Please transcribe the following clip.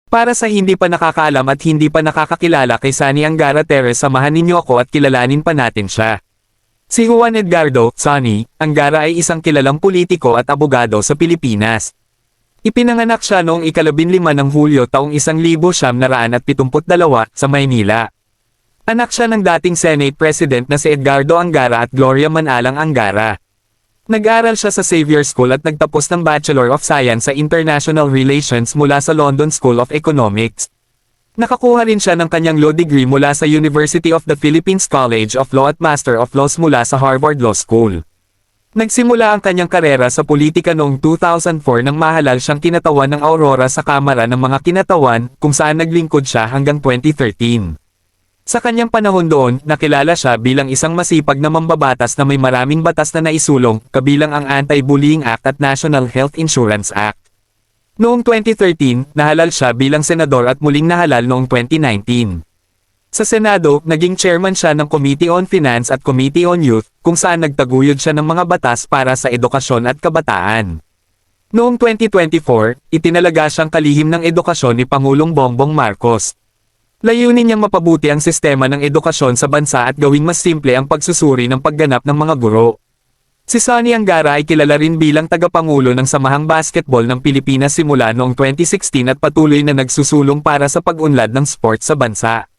Para sa hindi pa nakakaalam at hindi pa nakakakilala kay Sonny Angara Terres, samahan ninyo ako at kilalanin pa natin siya. Si Juan Edgardo Sonny Angara ay isang kilalang politiko at abogado sa Pilipinas. Ipinanganak siya noong ika-15 ng Hulyo taong 1972 sa Maynila. Anak siya ng dating Senate President na si Edgardo Angara at Gloria Manalang Angara. Nag-aral siya sa Xavier School at nagtapos ng Bachelor of Science sa International Relations mula sa London School of Economics. Nakakuha rin siya ng kanyang law degree mula sa University of the Philippines College of Law at Master of Laws mula sa Harvard Law School. Nagsimula ang kanyang karera sa politika noong 2004 nang mahalal siyang kinatawan ng Aurora sa Kamara ng mga Kinatawan, kung saan naglingkod siya hanggang 2013. Sa kanyang panahon doon, nakilala siya bilang isang masipag na mambabatas na may maraming batas na naisulong, kabilang ang Anti-Bullying Act at National Health Insurance Act. Noong 2013, nahalal siya bilang senador at muling nahalal noong 2019. Sa Senado, naging chairman siya ng Committee on Finance at Committee on Youth, kung saan nagtaguyod siya ng mga batas para sa edukasyon at kabataan. Noong 2024, itinalaga siyang kalihim ng edukasyon ni Pangulong Bongbong Marcos. Layunin niyang mapabuti ang sistema ng edukasyon sa bansa at gawing mas simple ang pagsusuri ng pagganap ng mga guro. Si Sonny Angara ay kilala rin bilang tagapangulo ng Samahang Basketball ng Pilipinas simula noong 2016 at patuloy na nagsusulong para sa pag-unlad ng sport sa bansa.